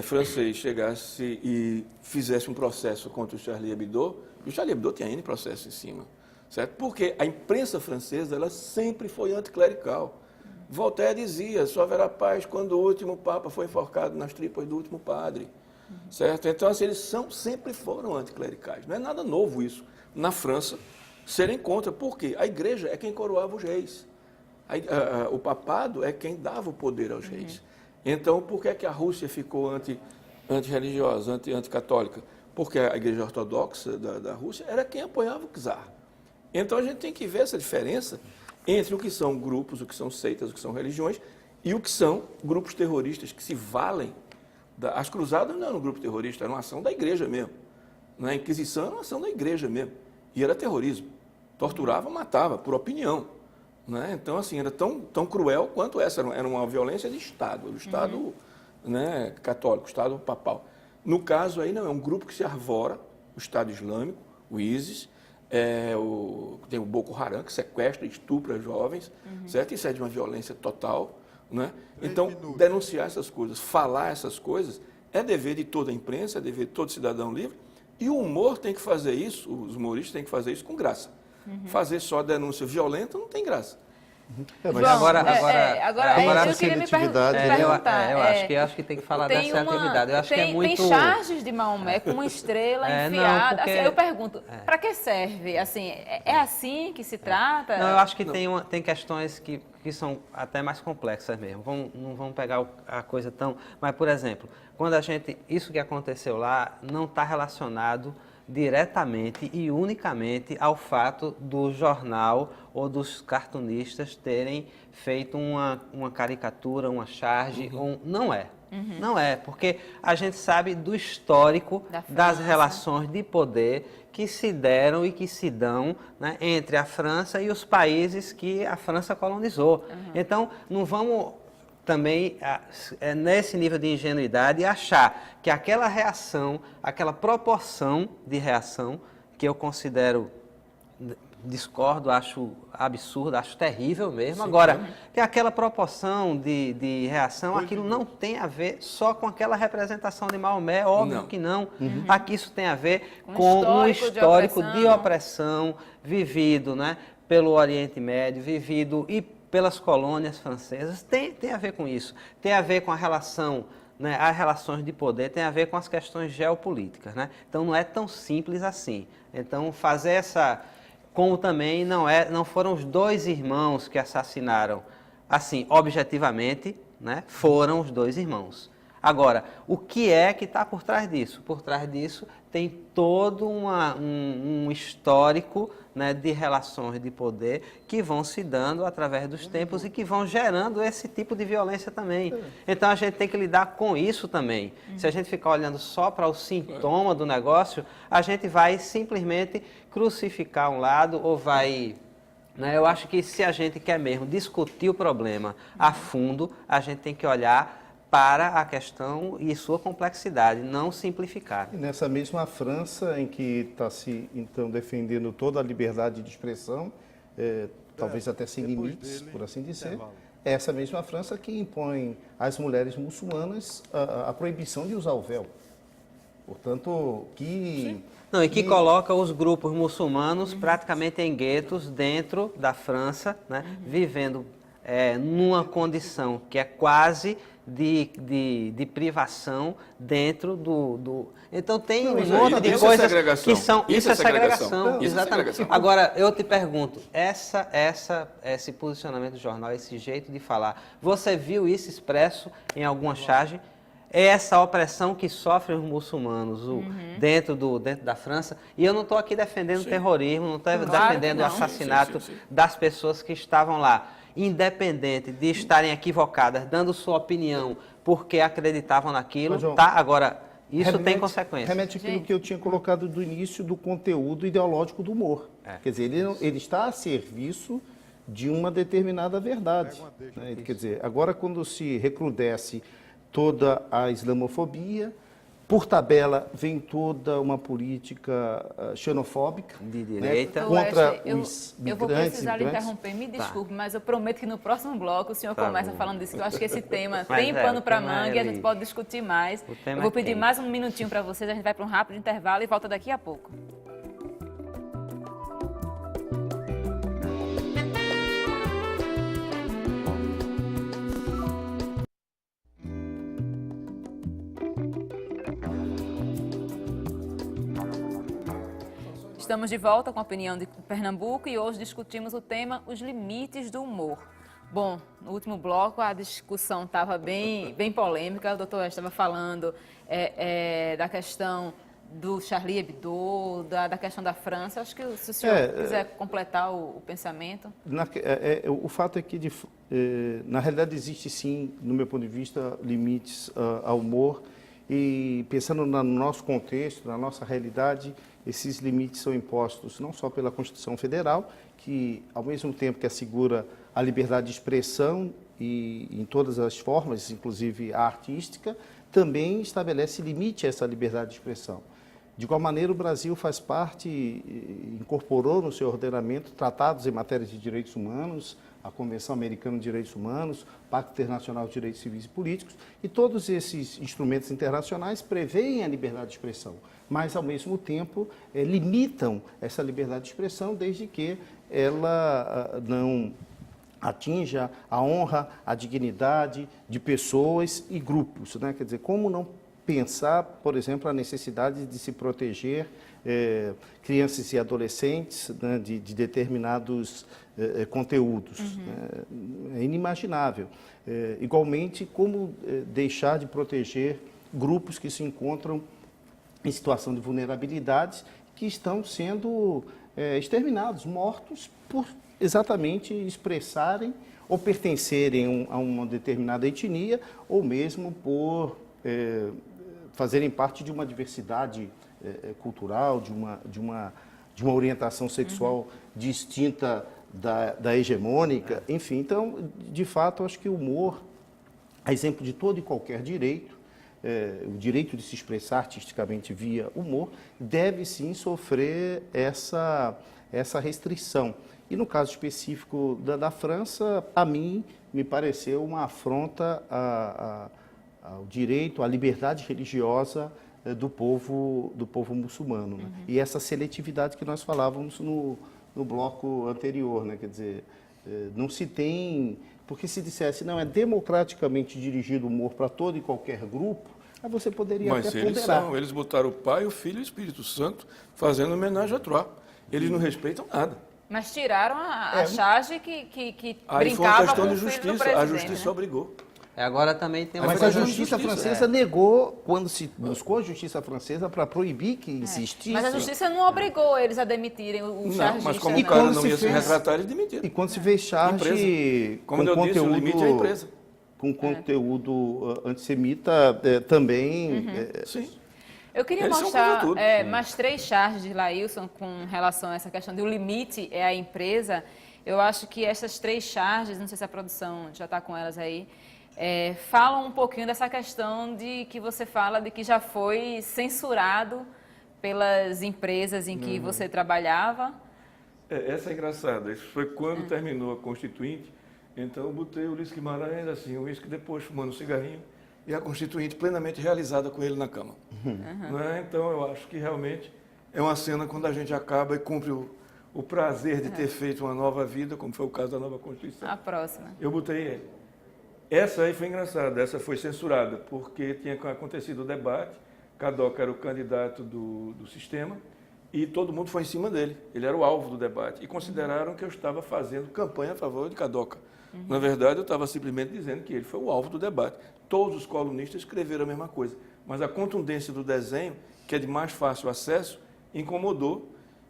francês chegasse e fizesse um processo contra o Charlie Hebdo, e o Charlie Hebdo tinha N processo em cima, certo? Porque a imprensa francesa, ela sempre foi anticlerical. Voltaire dizia, só haverá paz quando o último papa foi enforcado nas tripas do último padre, certo? Então, assim, eles sempre foram anticlericais. Não é nada novo isso, na França, serem contra. Por quê? A igreja é quem coroava os reis. O papado é quem dava o poder aos reis. Então, por que a Rússia ficou antirreligiosa, anticatólica? Porque a igreja ortodoxa da Rússia era quem apoiava o czar. Então, a gente tem que ver essa diferença entre o que são grupos, o que são seitas, o que são religiões, e o que são grupos terroristas que se valem. As cruzadas não eram um grupo terrorista, era uma ação da igreja mesmo. A Inquisição era uma ação da igreja mesmo. E era terrorismo. Torturava, matava, por opinião. Né? Então, assim, era tão cruel quanto essa. Era uma violência de Estado, do Estado católico, o Estado papal. No caso aí, não, é um grupo que se arvora, o Estado Islâmico, o ISIS, tem o Boko Haram, que sequestra e estupra jovens, certo? Isso é de uma violência total. Né? Então, denunciar essas coisas, falar essas coisas, é dever de toda a imprensa, é dever de todo cidadão livre, e o humor tem que fazer isso, os humoristas têm que fazer isso com graça. Fazer só denúncia violenta não tem graça. Mas agora eu queria me perguntar. Eu acho que tem que falar dessa atividade. Eu acho que é muito... Tem charges de Maomé com uma estrela enfiada. Porque... Assim, eu pergunto, para que serve? Assim, é assim que se trata? Não, eu acho que tem questões que são até mais complexas mesmo. Não vamos pegar a coisa tão... Mas, por exemplo, isso que aconteceu lá não está relacionado diretamente e unicamente ao fato do jornal ou dos cartunistas terem feito uma caricatura, uma charge. Não é. Não é, porque a gente sabe do histórico das relações de poder que se deram e que se dão, né, entre a França e os países que a França colonizou. Então, não vamos também, nesse nível de ingenuidade, achar que aquela reação, aquela proporção de reação, que eu considero discordo, acho absurdo, acho terrível mesmo. Agora, que aquela proporção de reação, aquilo não tem a ver só com aquela representação de Maomé, óbvio que não. Aqui isso tem a ver com um histórico de opressão vivido, né, pelo Oriente Médio, vivido e pelas colônias francesas. Tem a ver com isso. Tem a ver com a relação, né, as relações de poder, tem a ver com as questões geopolíticas, né? Então não é tão simples assim. Então fazer essa... Como também não foram os dois irmãos que assassinaram, assim, objetivamente, né? Foram os dois irmãos. Agora, o que é que está por trás disso? Por trás disso tem todo um histórico, né, de relações de poder que vão se dando através dos tempos e que vão gerando esse tipo de violência também. Então a gente tem que lidar com isso também. Se a gente ficar olhando só para o sintoma do negócio, a gente vai simplesmente crucificar um lado ou vai... Eu acho que se a gente quer mesmo discutir o problema a fundo, a gente tem que olhar para a questão e sua complexidade, não simplificar. E nessa mesma França, em que está se então defendendo toda a liberdade de expressão, talvez até sem limites, por assim dizer, é essa mesma França que impõe às mulheres muçulmanas a proibição de usar o véu. Portanto, que coloca os grupos muçulmanos praticamente em guetos dentro da França, né, vivendo numa condição que é quase de privação dentro do... Então tem um monte de coisas que são... Isso é segregação. Exatamente. Agora, eu te pergunto, esse posicionamento do jornal, esse jeito de falar, você viu isso expresso em alguma charge? É essa opressão que sofrem os muçulmanos dentro da França. E eu não estou aqui defendendo terrorismo, não estou defendendo o assassinato das pessoas que estavam lá. Independente de estarem equivocadas, dando sua opinião porque acreditavam naquilo, João, tá? Agora, isso tem consequências. Remete àquilo que eu tinha colocado do início do conteúdo ideológico do humor. Quer dizer, ele está a serviço de uma determinada verdade. Né? Quer dizer, agora quando se recrudesce toda a islamofobia, por tabela vem toda uma política xenofóbica de direita, né, contra os eu migrantes. Eu vou precisar lhe interromper, me desculpe, mas eu prometo que no próximo bloco o senhor começa falando disso, que eu acho que esse tema tem pano para manga e a gente pode discutir mais. Eu vou pedir mais um minutinho para vocês, a gente vai para um rápido intervalo e volta daqui a pouco. Estamos de volta com a opinião de Pernambuco e hoje discutimos o tema os limites do humor. Bom, no último bloco a discussão estava bem polêmica, o doutor estava falando da questão do Charlie Hebdo, da questão da França. Acho que se o senhor quiser completar o pensamento. O fato é que, na realidade, existe sim, no meu ponto de vista, limites ao humor. E pensando no nosso contexto, na nossa realidade, esses limites são impostos não só pela Constituição Federal, que ao mesmo tempo que assegura a liberdade de expressão e em todas as formas, inclusive a artística, também estabelece limite a essa liberdade de expressão. De igual maneira, o Brasil faz parte, incorporou no seu ordenamento tratados em matéria de direitos humanos, a Convenção Americana de Direitos Humanos, o Pacto Internacional de Direitos Civis e Políticos, e todos esses instrumentos internacionais preveem a liberdade de expressão, mas, ao mesmo tempo, limitam essa liberdade de expressão desde que ela não atinja a honra, a dignidade de pessoas e grupos, né? Quer dizer, como não pensar, por exemplo, a necessidade de se proteger crianças e adolescentes, né, de determinados conteúdos. É inimaginável. Igualmente, como deixar de proteger grupos que se encontram em situação de vulnerabilidade, que estão sendo exterminados, mortos, por exatamente expressarem ou pertencerem a uma determinada etnia, ou mesmo por fazerem parte de uma diversidade cultural, de uma orientação sexual distinta da hegemônica, enfim. Então, de fato, acho que o humor, a exemplo de todo e qualquer direito, o direito de se expressar artisticamente via humor, deve sim sofrer essa restrição. E no caso específico da França, a mim me pareceu uma afronta ao direito, à liberdade religiosa do povo muçulmano. Né? E essa seletividade que nós falávamos no bloco anterior, né? Quer dizer, não se tem... Porque se dissesse, não, é democraticamente dirigido o humor para todo e qualquer grupo, aí você poderia Mas até eles ponderar. eles botaram o Pai, o Filho e o Espírito Santo fazendo homenagem a Troá. Eles não respeitam nada. Mas tiraram a charge que Aí foi uma brincava questão com de o filho do justiça, presidente. a justiça né? obrigou. Agora também tem uma Mas a questão de justiça justiça, francesa negou, quando se buscou a justiça francesa para proibir que existisse. Mas a justiça não obrigou eles a demitirem o Não, chargista. mas como E o cara quando não se ia se fez- retratar, eles demitiram. E quando se fez charge Empresa. Como com eu disse, o conteúdo, limite é a empresa. com conteúdo antissemita, também... Sim. Eu queria Eles são mostrar contra tudo. mais 3 charges de Laílson com relação a essa questão de o limite é a empresa. Eu acho que essas 3 charges, não sei se a produção já está com elas aí, falam um pouquinho dessa questão de que você fala de que já foi censurado pelas empresas em que você trabalhava. Essa é engraçada. Isso foi quando terminou a Constituinte. Então eu botei o Ulisses Guimarães, assim, o uísque depois fumando um cigarrinho, e a Constituinte plenamente realizada com ele na cama. Né? Então eu acho que realmente é uma cena quando a gente acaba e cumpre o prazer de ter feito uma nova vida, como foi o caso da nova Constituição. A próxima. Eu botei ele. Essa aí foi engraçada, essa foi censurada, porque tinha acontecido o debate, Cadoca era o candidato do sistema, e todo mundo foi em cima dele. Ele era o alvo do debate. E consideraram que eu estava fazendo campanha a favor de Cadoca. Na verdade, eu estava simplesmente dizendo que ele foi o alvo do debate. Todos os colunistas escreveram a mesma coisa. Mas a contundência do desenho, que é de mais fácil acesso, incomodou.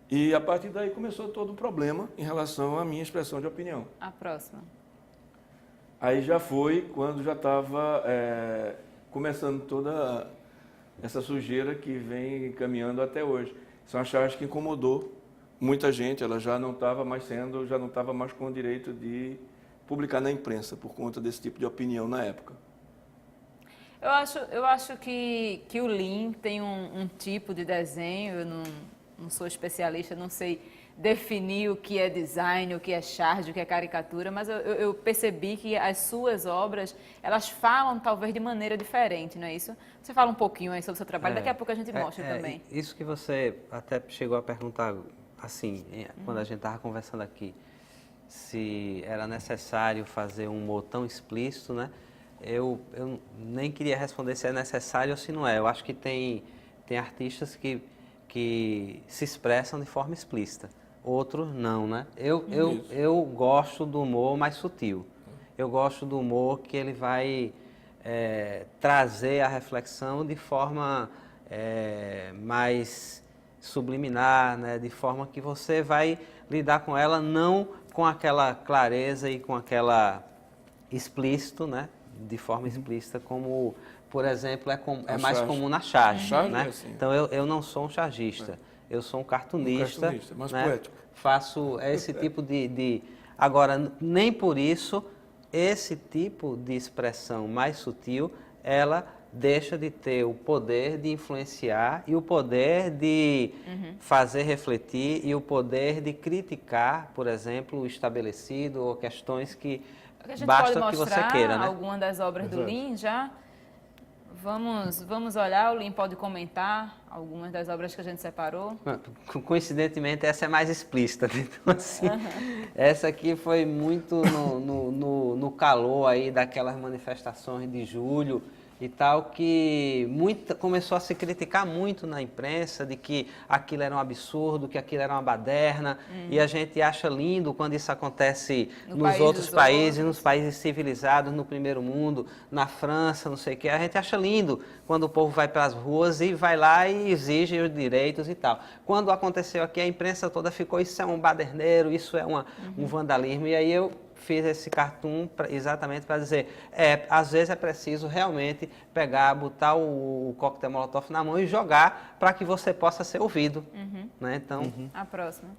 E a partir daí começou todo um problema em relação à minha expressão de opinião. A próxima. Aí já foi quando já estava começando toda essa sujeira que vem caminhando até hoje. São as charges que incomodou muita gente, ela já não estava mais com o direito de publicar na imprensa por conta desse tipo de opinião na época. Eu acho que o Lean tem um tipo de desenho, eu não sou especialista, não sei definir o que é design, o que é charge, o que é caricatura, mas eu percebi que as suas obras, elas falam talvez de maneira diferente, não é isso? Você fala um pouquinho aí sobre o seu trabalho, daqui a pouco a gente mostra também. Isso que você até chegou a perguntar, assim, quando a gente estava conversando aqui, se era necessário fazer um humor tão explícito, né? Eu nem queria responder se é necessário ou se não é. Eu acho que tem artistas que se expressam de forma explícita, outros não, né? Eu gosto do humor mais sutil. Eu gosto do humor que ele vai trazer a reflexão de forma mais subliminar, né? De forma que você vai lidar com ela não com aquela clareza e com aquela explícito, né? De forma explícita, como, por exemplo, é mais comum na charge. Charge Né? é assim. Então, eu não sou um chargista, eu sou um cartunista, mais né? poético. Faço esse tipo de... Agora, nem por isso, esse tipo de expressão mais sutil, ela deixa de ter o poder de influenciar e o poder de fazer refletir e o poder de criticar, por exemplo, o estabelecido ou questões que A gente basta pode que você mostrar queira, né? alguma das obras do Lean já? Vamos olhar, o Lean pode comentar algumas das obras que a gente separou. Coincidentemente, essa é mais explícita. Então, assim, essa aqui foi muito no calor aí daquelas manifestações de julho e tal, que começou a se criticar muito na imprensa de que aquilo era um absurdo, que aquilo era uma baderna, e a gente acha lindo quando isso acontece nos outros países, nos países civilizados, no primeiro mundo, na França, não sei o que, a gente acha lindo quando o povo vai para as ruas e vai lá e exige os direitos e tal. Quando aconteceu aqui, a imprensa toda ficou, isso é um baderneiro, isso é um vandalismo, e aí eu fiz esse cartoon exatamente para dizer, às vezes é preciso realmente pegar, botar o coquetel molotov na mão e jogar para que você possa ser ouvido. Né? Então, A próxima.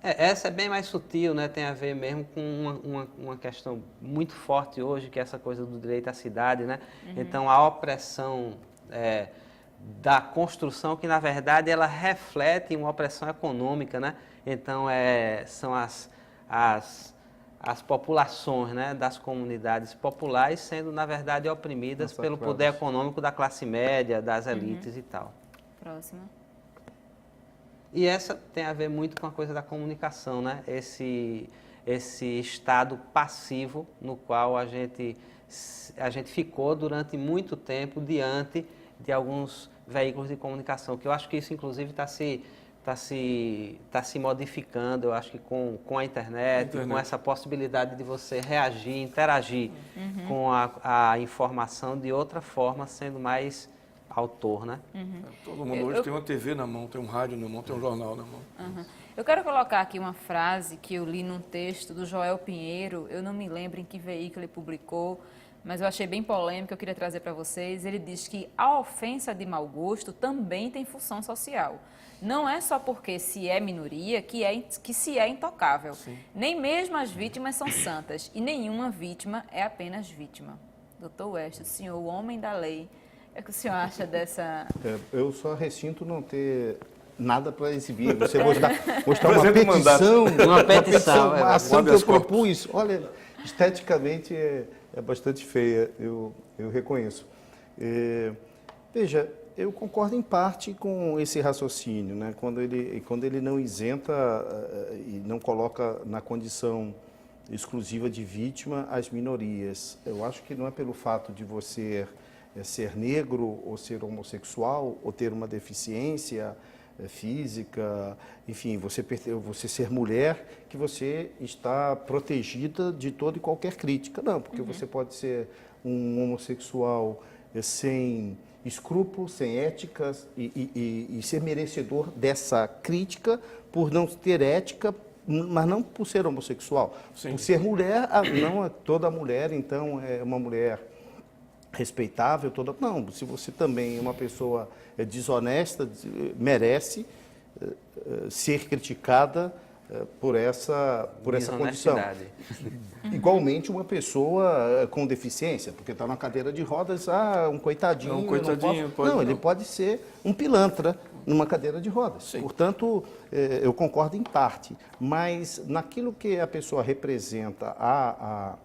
Essa é bem mais sutil, né? Tem a ver mesmo com uma questão muito forte hoje, que é essa coisa do direito à cidade, né? Então, a opressão da construção, que na verdade ela reflete uma opressão econômica, né? Então, são as populações, né, das comunidades populares sendo, na verdade, oprimidas pelo poder econômico da classe média, das elites e tal. Próxima. E essa tem a ver muito com a coisa da comunicação, né? Esse estado passivo no qual a gente ficou durante muito tempo diante de alguns veículos de comunicação, que eu acho que isso, inclusive, está se modificando, eu acho que com a internet, com essa possibilidade de você reagir, interagir com a informação de outra forma, sendo mais autor, né? Todo mundo hoje tem uma TV na mão, tem um rádio na mão, tem um jornal na mão. Eu quero colocar aqui uma frase que eu li num texto do Joel Pinheiro, eu não me lembro em que veículo ele publicou, mas eu achei bem polêmico, eu queria trazer para vocês. Ele diz que a ofensa de mau gosto também tem função social. Não é só porque se é minoria que se é intocável. Sim. Nem mesmo as vítimas são santas e nenhuma vítima é apenas vítima. Doutor West, o senhor, o homem da lei, o que o senhor acha dessa... Eu só ressinto não ter nada para exibir. Você mostrar uma petição, uma ação que eu propus. Olha, esteticamente é bastante feia, eu reconheço. Veja, eu concordo em parte com esse raciocínio, né? Quando ele não isenta e não coloca na condição exclusiva de vítima as minorias. Eu acho que não é pelo fato de você ser negro ou ser homossexual ou ter uma deficiência física, enfim, você ser mulher, que você está protegida de toda e qualquer crítica. Não, porque você pode ser um homossexual sem escrúpulos, sem éticas e ser merecedor dessa crítica por não ter ética, mas não por ser homossexual. Sim. Por ser mulher, não toda mulher, então, é uma mulher respeitável, não, se você também é uma pessoa desonesta, merece ser criticada por essa condição. Igualmente uma pessoa com deficiência, porque está na cadeira de rodas, um coitadinho. Não, ele pode ser um pilantra numa cadeira de rodas. Sim. Portanto, eu concordo em parte, mas naquilo que a pessoa representa a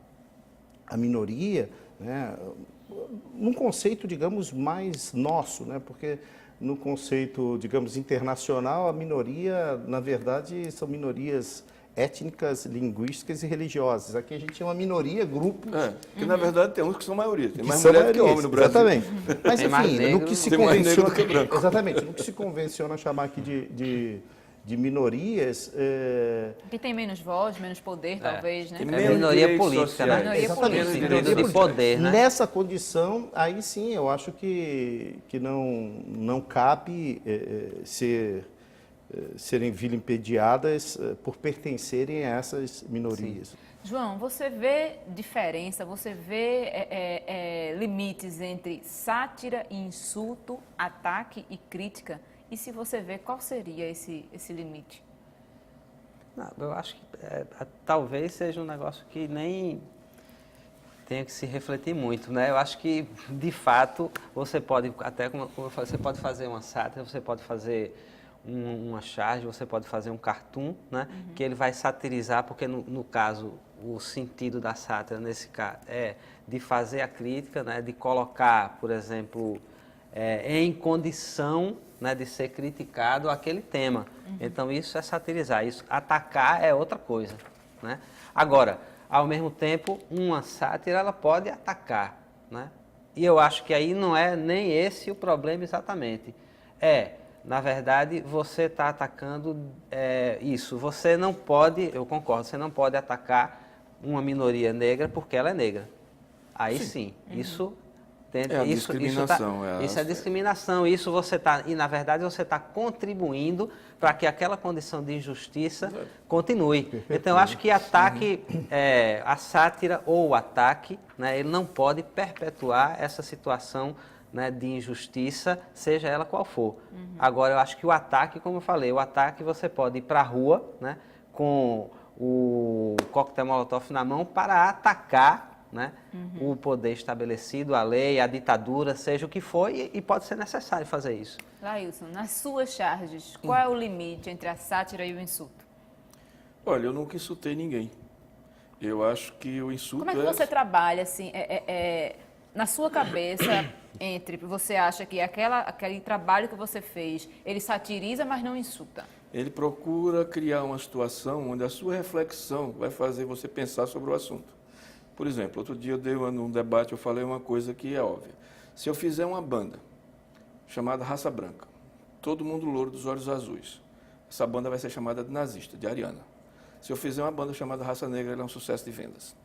minoria, né, num conceito, digamos, mais nosso, né? Porque no conceito, digamos, internacional, a minoria, na verdade, são minorias étnicas, linguísticas e religiosas. Aqui a gente tem uma minoria, grupo... que na verdade tem uns que são maioria, tem mais mulher que homem no Brasil. Exatamente. Mas, enfim, no que se convenciona... Exatamente, no que se convenciona chamar aqui de minorias... Que tem menos voz, menos poder, talvez, né? Minoria política, né? Minoria de poder, né? Nessa condição, aí sim, eu acho que não cabe serem vilipendiadas por pertencerem a essas minorias. Sim. João, você vê diferença, você vê limites entre sátira e insulto, ataque e crítica? E se você vê, qual seria esse limite? Não, eu acho que talvez seja um negócio que nem tenha que se refletir muito, né? Eu acho que, de fato, você pode, até como eu falei, você pode fazer uma sátira, você pode fazer uma charge, você pode fazer um cartoon, né? Que ele vai satirizar, porque no caso, o sentido da sátira, nesse caso, é de fazer a crítica, né? De colocar, por exemplo, em condição, né, de ser criticado aquele tema. Então, isso é satirizar. Isso, atacar é outra coisa, né? Agora, ao mesmo tempo, uma sátira, ela pode atacar, né? E eu acho que aí não é nem esse o problema exatamente. Na verdade, você está atacando isso. Você não pode, eu concordo, você não pode atacar uma minoria negra porque ela é negra. Aí sim, isso... discriminação. Isso é discriminação. Isso você está, e na verdade você está contribuindo para que aquela condição de injustiça continue. Então eu acho que ataque, a sátira ou o ataque, né, ele não pode perpetuar essa situação, né, de injustiça, seja ela qual for. Agora eu acho que o ataque, como eu falei, o ataque você pode ir para a rua, né, com o coquetel Molotov na mão para atacar, né, o poder estabelecido, a lei, a ditadura, seja o que for, e pode ser necessário fazer isso. Laílson, nas suas charges, qual é o limite entre a sátira e o insulto? Olha, eu nunca insultei ninguém. Eu acho que o insulto Como é que você trabalha, assim, na sua cabeça, entre você acha que aquele trabalho que você fez, ele satiriza, mas não insulta? Ele procura criar uma situação onde a sua reflexão vai fazer você pensar sobre o assunto. Por exemplo, outro dia eu dei num debate, eu falei uma coisa que é óbvia. Se eu fizer uma banda chamada Raça Branca, todo mundo louro dos olhos azuis, essa banda vai ser chamada de nazista, de ariana. Se eu fizer uma banda chamada Raça Negra, ela é um sucesso de vendas.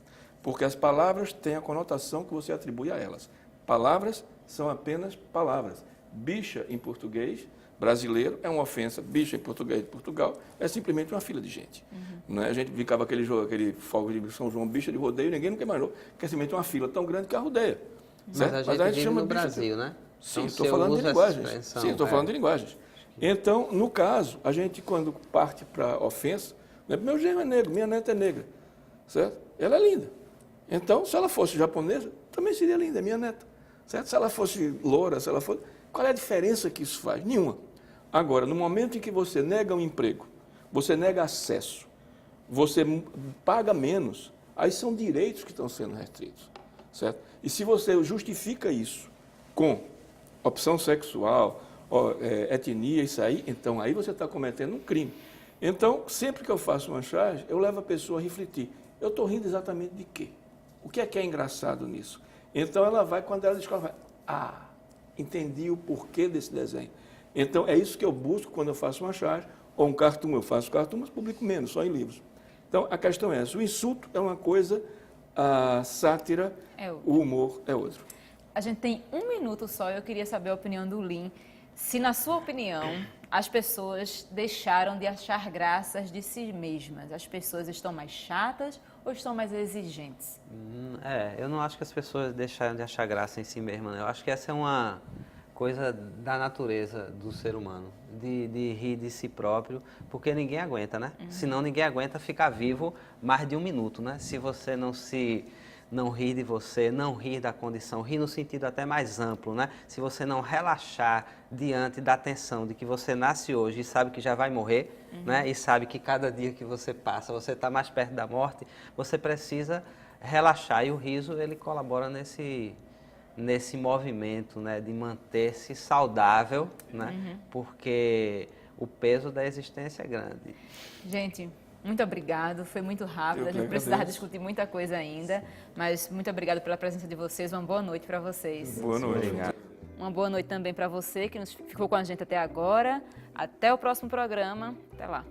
Porque as palavras têm a conotação que você atribui a elas. Palavras são apenas palavras. Bicha, em português brasileiro, é uma ofensa. Bicha, em português de Portugal, é simplesmente uma fila de gente. Não é? A gente brincava aquele jogo, aquele fogo de São João, bicha de rodeio, ninguém nunca imaginou que é simplesmente uma fila tão grande que a rodeia. Mas a gente vive no Brasil, né? Sim, Então, estou você falando de usa essa linguagens. expressão, Sim, estou falando de linguagens. Então, no caso, a gente, quando parte para a ofensa, né, meu genro é negro, minha neta é negra, certo? Ela é linda. Então, se ela fosse japonesa, também seria linda, é minha neta. Certo? Se ela fosse loura, se ela fosse... Qual é a diferença que isso faz? Nenhuma. Agora, no momento em que você nega um emprego, você nega acesso, você paga menos, aí são direitos que estão sendo restritos. Certo? E se você justifica isso com opção sexual, etnia, isso aí, então aí você está cometendo um crime. Então, sempre que eu faço uma charge, eu levo a pessoa a refletir. Eu estou rindo exatamente de quê? O que é engraçado nisso? Então, ela vai, quando ela descobre, entendi o porquê desse desenho. Então, é isso que eu busco quando eu faço uma charge, ou um cartoon. Eu faço cartoon, mas publico menos, só em livros. Então, a questão é essa. O insulto é uma coisa, a sátira, o humor é outro. A gente tem 1 minuto só e eu queria saber a opinião do Lin. Se, na sua opinião, as pessoas deixaram de achar graças de si mesmas, as pessoas estão mais chatas ou estão mais exigentes? Eu não acho que as pessoas deixaram de achar graça em si mesmas. Eu acho que essa é uma coisa da natureza do ser humano, de rir de si próprio, porque ninguém aguenta, né? Senão ninguém aguenta ficar vivo mais de 1 minuto, né? Se você não rir de você, não rir da condição, rir no sentido até mais amplo, né? Se você não relaxar diante da tensão de que você nasce hoje e sabe que já vai morrer, né? E sabe que cada dia que você passa, você está mais perto da morte, você precisa relaxar. E o riso, ele colabora nesse movimento, né? De manter-se saudável, né? Porque o peso da existência é grande. Gente, muito obrigado, foi muito rápido, a gente precisava discutir muita coisa ainda, mas muito obrigado pela presença de vocês, uma boa noite para vocês. Boa noite. Obrigado. Uma boa noite também para você que ficou com a gente até agora. Até o próximo programa, até lá.